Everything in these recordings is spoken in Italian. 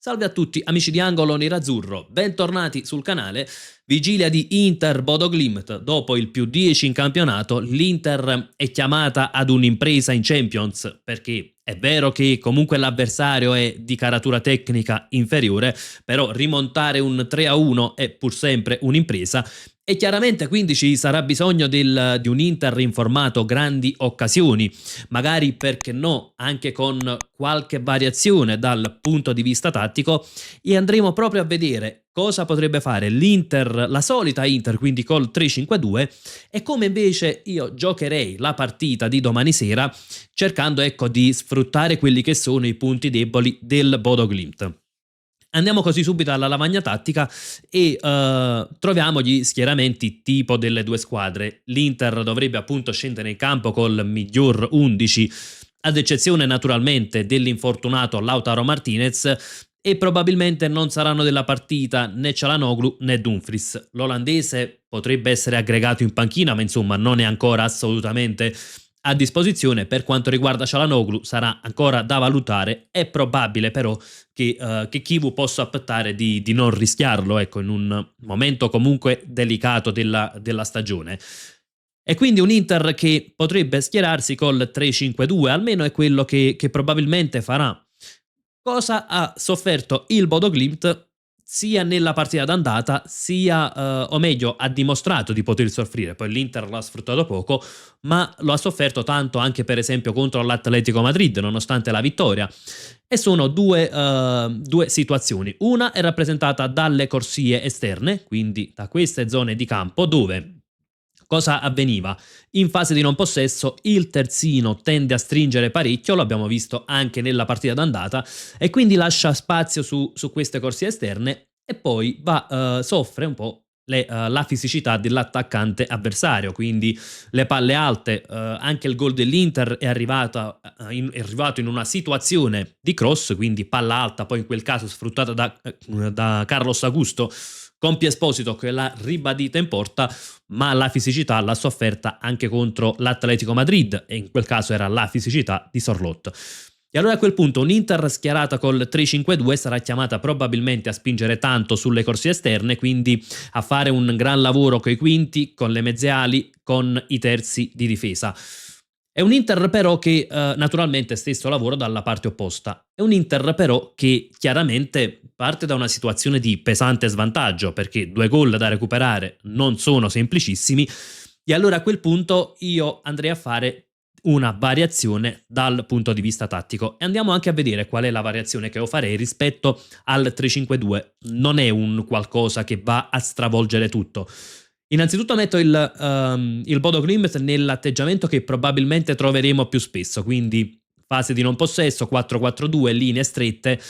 Salve a tutti amici di Angolo Nerazzurro, bentornati sul canale. Vigilia di Inter Bodo Glimt, dopo il +10 in campionato, l'Inter è chiamata ad un'impresa in Champions, perché è vero che comunque l'avversario è di caratura tecnica inferiore, però rimontare un 3-1 è pur sempre un'impresa. E chiaramente quindi ci sarà bisogno di un Inter in formato grandi occasioni, magari perché no, anche con qualche variazione dal punto di vista tattico, e andremo proprio a vedere cosa potrebbe fare l'Inter, la solita Inter, quindi col 3-5-2, e come invece io giocherei la partita di domani sera, cercando ecco di sfruttare quelli che sono i punti deboli del Bodo Glimt. Andiamo così subito alla lavagna tattica e troviamo gli schieramenti tipo delle due squadre. L'Inter dovrebbe appunto scendere in campo col miglior 11, ad eccezione naturalmente dell'infortunato Lautaro Martinez, e probabilmente non saranno della partita né Çalhanoğlu né Dumfries. L'olandese potrebbe essere aggregato in panchina, ma insomma non è ancora assolutamente a disposizione. Per quanto riguarda Çalhanoğlu sarà ancora da valutare, è probabile però che Chivu possa optare di non rischiarlo, ecco, in un momento comunque delicato della stagione. E quindi un Inter che potrebbe schierarsi col 3-5-2, almeno è quello che probabilmente farà. Cosa ha sofferto il Bodo Glimt sia nella partita d'andata, sia, o meglio, ha dimostrato di poter soffrire. Poi l'Inter l'ha sfruttato poco, ma lo ha sofferto tanto anche per esempio contro l'Atletico Madrid, nonostante la vittoria. E sono due situazioni. Una è rappresentata dalle corsie esterne, quindi da queste zone di campo dove cosa avveniva? In fase di non possesso il terzino tende a stringere parecchio, lo abbiamo visto anche nella partita d'andata, e quindi lascia spazio su queste corsie esterne e poi soffre un po' la fisicità dell'attaccante avversario, quindi le palle alte. Anche il gol dell'Inter è arrivato in una situazione di cross, quindi palla alta, poi in quel caso sfruttata da Carlos Augusto, compie Esposito che l'ha ribadita in porta, ma la fisicità l'ha sofferta anche contro l'Atletico Madrid, e in quel caso era la fisicità di Sorloth. E allora a quel punto un'Inter schierata col 3-5-2 sarà chiamata probabilmente a spingere tanto sulle corsie esterne, quindi a fare un gran lavoro coi quinti, con le mezze ali, con i terzi di difesa. È un Inter però che naturalmente stesso lavoro dalla parte opposta. È un Inter però che chiaramente parte da una situazione di pesante svantaggio, perché 2 gol da recuperare non sono semplicissimi, e allora a quel punto io andrei a fare una variazione dal punto di vista tattico. E andiamo anche a vedere qual è la variazione che io farei rispetto al 3-5-2. Non è un qualcosa che va a stravolgere tutto. Innanzitutto metto il Bodo Glimt nell'atteggiamento che probabilmente troveremo più spesso, quindi fase di non possesso, 4-4-2, linee strette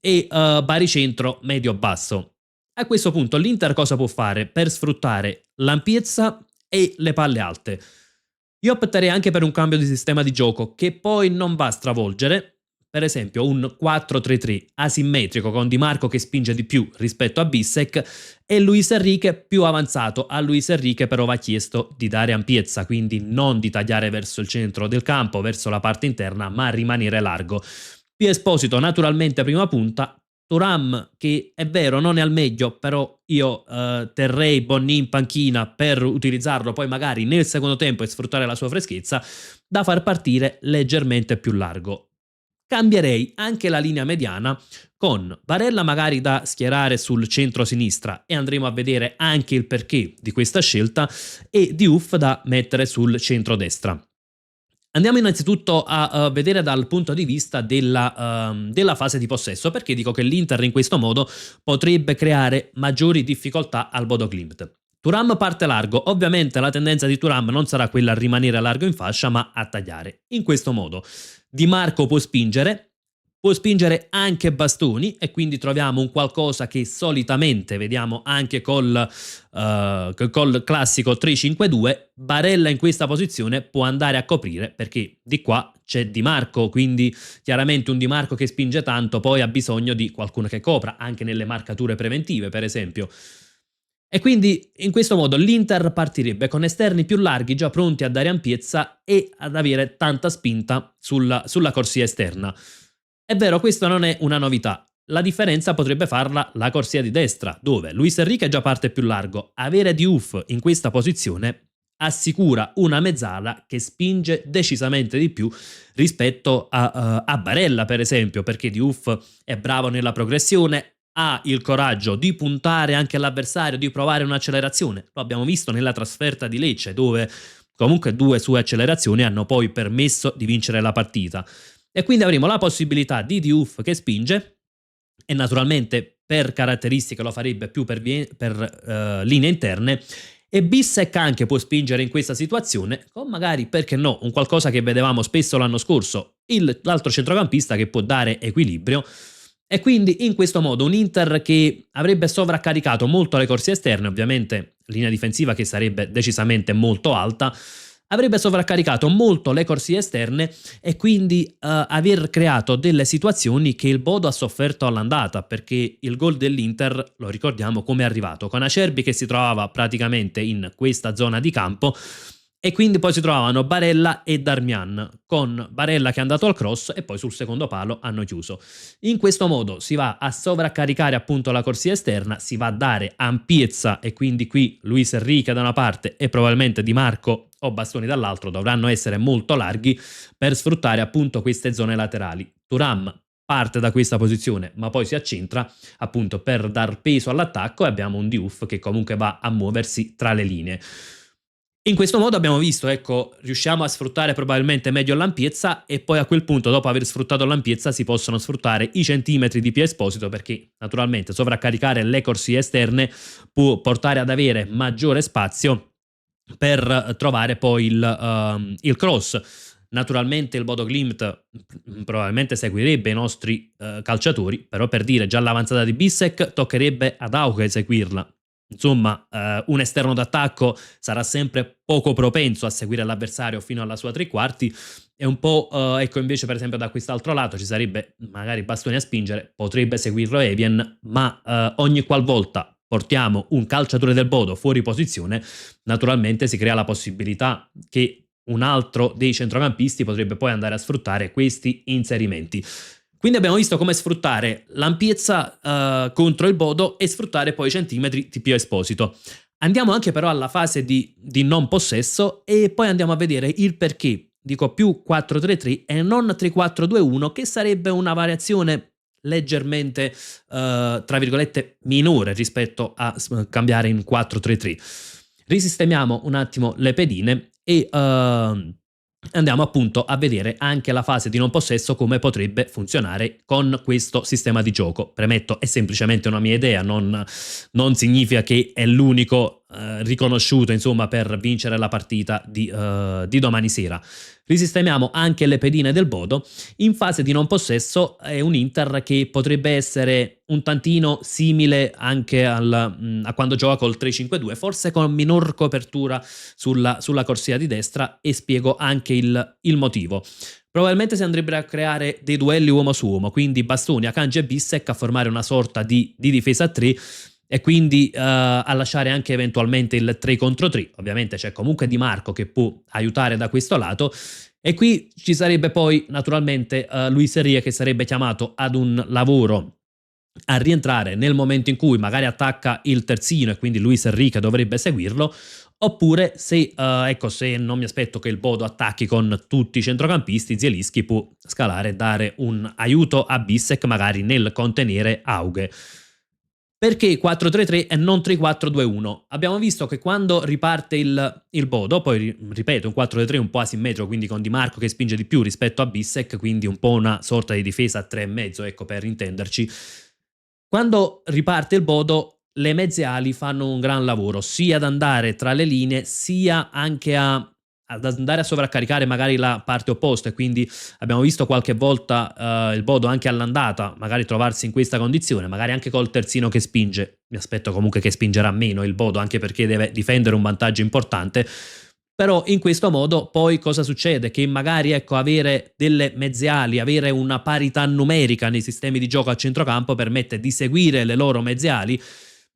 e baricentro medio-basso. A questo punto l'Inter cosa può fare per sfruttare l'ampiezza e le palle alte? Io opterei anche per un cambio di sistema di gioco che poi non va a stravolgere, per esempio un 4-3-3 asimmetrico con Di Marco che spinge di più rispetto a Bissek e Luis Enrique più avanzato. A Luis Enrique però va chiesto di dare ampiezza, quindi non di tagliare verso il centro del campo, verso la parte interna, ma rimanere largo. Più Esposito naturalmente prima punta, Thuram che è vero non è al meglio, però io terrei Bonni in panchina per utilizzarlo poi magari nel secondo tempo e sfruttare la sua freschezza, da far partire leggermente più largo. Cambierei anche la linea mediana con Barella magari da schierare sul centro-sinistra, e andremo a vedere anche il perché di questa scelta, e Diouf da mettere sul centro-destra. Andiamo innanzitutto a vedere dal punto di vista della fase di possesso, perché dico che l'Inter in questo modo potrebbe creare maggiori difficoltà al Bodo Glimt. Thuram parte largo, ovviamente la tendenza di Thuram non sarà quella a rimanere largo in fascia, ma a tagliare. In questo modo Di Marco può spingere anche Bastoni, e quindi troviamo un qualcosa che solitamente vediamo anche col classico 3-5-2. Barella in questa posizione può andare a coprire, perché di qua c'è Di Marco, quindi chiaramente un Di Marco che spinge tanto poi ha bisogno di qualcuno che copra, anche nelle marcature preventive per esempio. E quindi in questo modo l'Inter partirebbe con esterni più larghi già pronti a dare ampiezza e ad avere tanta spinta sulla corsia esterna. È vero, questa non è una novità. La differenza potrebbe farla la corsia di destra, dove Luis Enrique già parte più largo. Avere Diouf in questa posizione assicura una mezzala che spinge decisamente di più rispetto a Barella, per esempio, perché Diouf è bravo nella progressione, ha il coraggio di puntare anche all'avversario, di provare un'accelerazione. Lo abbiamo visto nella trasferta di Lecce, dove comunque 2 sue accelerazioni hanno poi permesso di vincere la partita. E quindi avremo la possibilità di Diouf che spinge, e naturalmente per caratteristiche lo farebbe più per linee interne, e Bissek anche può spingere in questa situazione con magari, perché no, un qualcosa che vedevamo spesso l'anno scorso, l'altro centrocampista che può dare equilibrio, e quindi in questo modo un Inter che avrebbe sovraccaricato molto le corsie esterne, ovviamente linea difensiva che sarebbe decisamente molto alta, avrebbe sovraccaricato molto le corsie esterne e quindi aver creato delle situazioni che il Bodo ha sofferto all'andata, perché il gol dell'Inter, lo ricordiamo come è arrivato, con Acerbi che si trovava praticamente in questa zona di campo, e quindi poi si trovavano Barella e Darmian, con Barella che è andato al cross e poi sul secondo palo hanno chiuso. In questo modo si va a sovraccaricare appunto la corsia esterna, si va a dare ampiezza, e quindi qui Luis Enrique da una parte e probabilmente Di Marco o Bastoni dall'altro dovranno essere molto larghi per sfruttare appunto queste zone laterali. Thuram parte da questa posizione ma poi si accentra appunto per dar peso all'attacco, e abbiamo un Diouf che comunque va a muoversi tra le linee. In questo modo abbiamo visto, ecco, riusciamo a sfruttare probabilmente meglio l'ampiezza, e poi a quel punto, dopo aver sfruttato l'ampiezza, si possono sfruttare i centimetri di Pia Esposito, perché naturalmente sovraccaricare le corsie esterne può portare ad avere maggiore spazio per trovare poi il cross. Naturalmente il Bodo Glimt probabilmente seguirebbe i nostri calciatori, però per dire, già l'avanzata di Bissek toccherebbe ad Auge seguirla. Insomma, un esterno d'attacco sarà sempre poco propenso a seguire l'avversario fino alla sua tre quarti, e un po', ecco, invece per esempio da quest'altro lato ci sarebbe magari Bastoni a spingere, potrebbe seguirlo Evien, ma ogni qualvolta portiamo un calciatore del Bodo fuori posizione, naturalmente si crea la possibilità che un altro dei centrocampisti potrebbe poi andare a sfruttare questi inserimenti. Quindi abbiamo visto come sfruttare l'ampiezza contro il Bodo e sfruttare poi i centimetri di Pio Esposito. Andiamo anche però alla fase di non possesso, e poi andiamo a vedere il perché dico più 4-3-3 e non 3-4-2-1, che sarebbe una variazione leggermente tra virgolette minore rispetto a cambiare in 4-3-3. Risistemiamo un attimo le pedine e andiamo appunto a vedere anche la fase di non possesso, come potrebbe funzionare con questo sistema di gioco. Premetto, è semplicemente una mia idea, non significa che è l'unico riconosciuto insomma per vincere la partita di domani sera. Risistemiamo anche le pedine del Bodo. In fase di non possesso è un Inter che potrebbe essere un tantino simile anche a quando gioca col 3-5-2, forse con minor copertura sulla corsia di destra, e spiego anche il motivo. Probabilmente si andrebbero a creare dei duelli uomo su uomo, quindi Bastoni, Akanji e Bissek a formare una sorta di difesa a 3, e quindi a lasciare anche eventualmente il 3 contro 3. Ovviamente c'è comunque Di Marco che può aiutare da questo lato, e qui ci sarebbe poi naturalmente Luis Enrique che sarebbe chiamato ad un lavoro a rientrare nel momento in cui magari attacca il terzino, e quindi Luis Enrique dovrebbe seguirlo, oppure se non mi aspetto che il Bodo attacchi con tutti i centrocampisti, Zielinski può scalare e dare un aiuto a Bissek magari nel contenere Auge. Perché 4-3-3 e non 3-4-2-1? Abbiamo visto che quando riparte il Bodo, poi ripeto, un 4-3-3 un po' asimmetrico, quindi con Di Marco che spinge di più rispetto a Bissek, quindi un po' una sorta di difesa a 3,5, ecco, per intenderci. Quando riparte il Bodo, le mezze ali fanno un gran lavoro, sia ad andare tra le linee, sia anche ad andare a sovraccaricare magari la parte opposta, e quindi abbiamo visto qualche volta il Bodo anche all'andata magari trovarsi in questa condizione, magari anche col terzino che spinge. Mi aspetto comunque che spingerà meno il Bodo, anche perché deve difendere un vantaggio importante. Però in questo modo poi cosa succede? Che magari, ecco, avere delle mezze ali, avere una parità numerica nei sistemi di gioco a centrocampo permette di seguire le loro mezze ali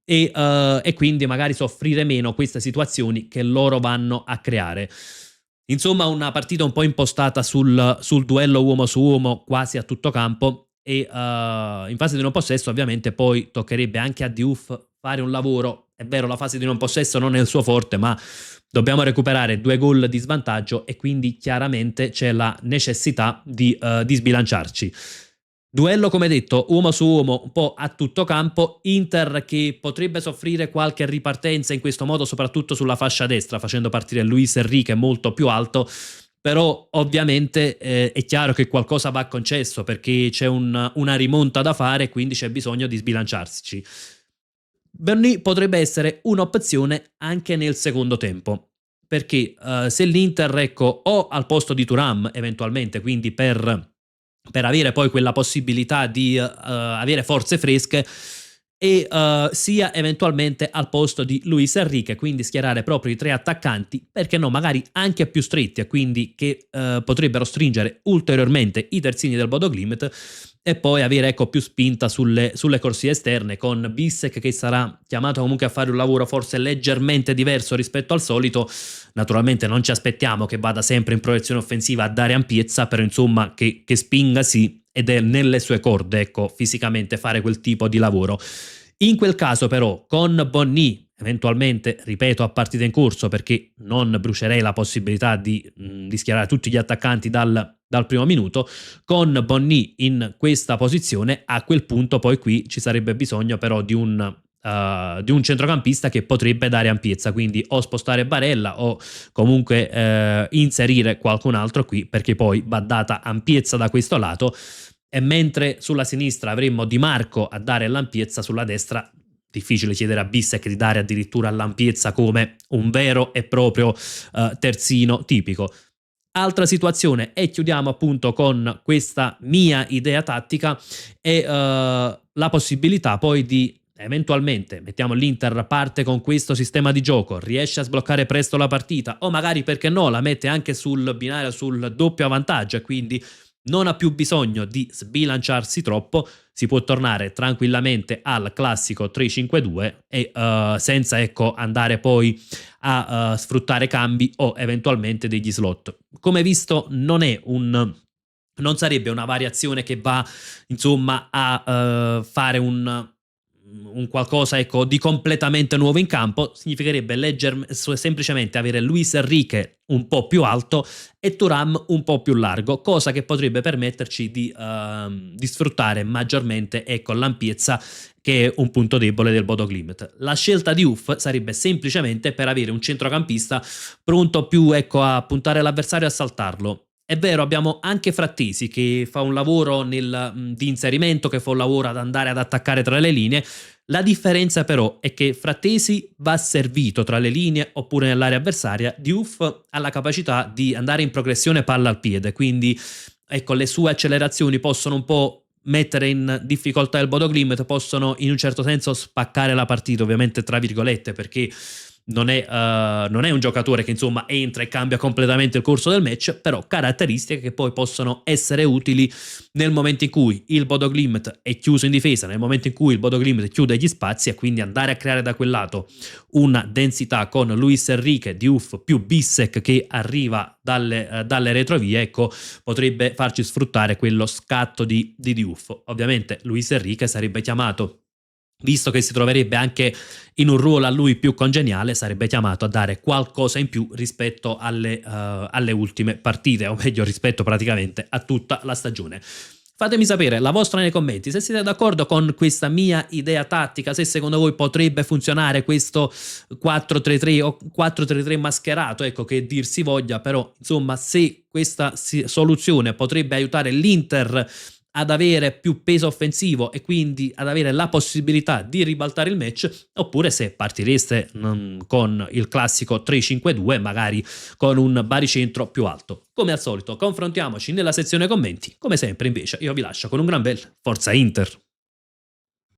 e quindi magari soffrire meno queste situazioni che loro vanno a creare. Insomma, una partita un po' impostata sul duello uomo su uomo quasi a tutto campo, e in fase di non possesso ovviamente poi toccherebbe anche a Diouf fare un lavoro. È vero, la fase di non possesso non è il suo forte, ma dobbiamo recuperare 2 gol di svantaggio e quindi chiaramente c'è la necessità di sbilanciarci. Duello, come detto, uomo su uomo, un po' a tutto campo. Inter che potrebbe soffrire qualche ripartenza in questo modo, soprattutto sulla fascia destra, facendo partire Luis Enrique molto più alto. Però ovviamente è chiaro che qualcosa va concesso perché c'è una rimonta da fare, quindi c'è bisogno di sbilanciarsi. Berni potrebbe essere un'opzione anche nel secondo tempo, perché se l'Inter, ecco, o al posto di Thuram eventualmente, quindi per avere poi quella possibilità di avere forze fresche, e sia eventualmente al posto di Luis Enrique, quindi schierare proprio i 3 attaccanti, perché no, magari anche più stretti, e quindi che potrebbero stringere ulteriormente i terzini del Bodo Glimt, e poi avere, ecco, più spinta sulle corsie esterne, con Bissek che sarà chiamato comunque a fare un lavoro forse leggermente diverso rispetto al solito. Naturalmente non ci aspettiamo che vada sempre in proiezione offensiva a dare ampiezza, però insomma che spinga sì, ed è nelle sue corde, ecco, fisicamente fare quel tipo di lavoro. In quel caso però con Bonny, eventualmente, ripeto, a partita in corso, perché non brucerei la possibilità di schierare tutti gli attaccanti dal primo minuto, con Bonny in questa posizione, a quel punto poi qui ci sarebbe bisogno però di un centrocampista che potrebbe dare ampiezza, quindi o spostare Barella o comunque inserire qualcun altro qui, perché poi va data ampiezza da questo lato, e mentre sulla sinistra avremmo Di Marco a dare l'ampiezza, sulla destra difficile chiedere a Bissek di dare addirittura l'ampiezza come un vero e proprio terzino tipico. Altra situazione, e chiudiamo appunto con questa mia idea tattica, è la possibilità poi di eventualmente, mettiamo l'Inter parte con questo sistema di gioco, riesce a sbloccare presto la partita, o magari, perché no, la mette anche sul binario, sul doppio vantaggio, e quindi non ha più bisogno di sbilanciarsi troppo, si può tornare tranquillamente al classico 3-5-2 e senza, ecco, andare poi a sfruttare cambi o eventualmente degli slot. Come visto non sarebbe una variazione che va insomma a fare un qualcosa, ecco, di completamente nuovo in campo. Significherebbe semplicemente avere Luis Enrique un po' più alto e Thuram un po' più largo, cosa che potrebbe permetterci di sfruttare maggiormente, ecco, l'ampiezza, che è un punto debole del Bodo Glimt. La scelta di Uff sarebbe semplicemente per avere un centrocampista pronto più, ecco, a puntare l'avversario e a saltarlo. È vero, abbiamo anche Frattesi che fa un lavoro di inserimento, che fa un lavoro ad andare ad attaccare tra le linee. La differenza però è che Frattesi va servito tra le linee oppure nell'area avversaria, Diouf ha la capacità di andare in progressione palla al piede, quindi ecco, le sue accelerazioni possono un po' mettere in difficoltà il Bodo Glimt, possono in un certo senso spaccare la partita, ovviamente tra virgolette, perché non è un giocatore che insomma entra e cambia completamente il corso del match, però caratteristiche che poi possono essere utili nel momento in cui il Bodo Glimt è chiuso in difesa, nel momento in cui il Bodo Glimt chiude gli spazi, e quindi andare a creare da quel lato una densità con Luis Enrique, Diouf più Bissek che arriva dalle retrovie, ecco, potrebbe farci sfruttare quello scatto di Diouf. Ovviamente Luis Enrique sarebbe chiamato, visto che si troverebbe anche in un ruolo a lui più congeniale, sarebbe chiamato a dare qualcosa in più rispetto alle ultime partite, o meglio rispetto praticamente a tutta la stagione. Fatemi sapere la vostra nei commenti, se siete d'accordo con questa mia idea tattica, se secondo voi potrebbe funzionare questo 4-3-3 o 4-3-3 mascherato, ecco, che dir si voglia, però insomma se questa soluzione potrebbe aiutare l'Inter ad avere più peso offensivo e quindi ad avere la possibilità di ribaltare il match, oppure se partireste con il classico 3-5-2, magari con un baricentro più alto. Come al solito confrontiamoci nella sezione commenti, come sempre invece io vi lascio con un gran bel Forza Inter!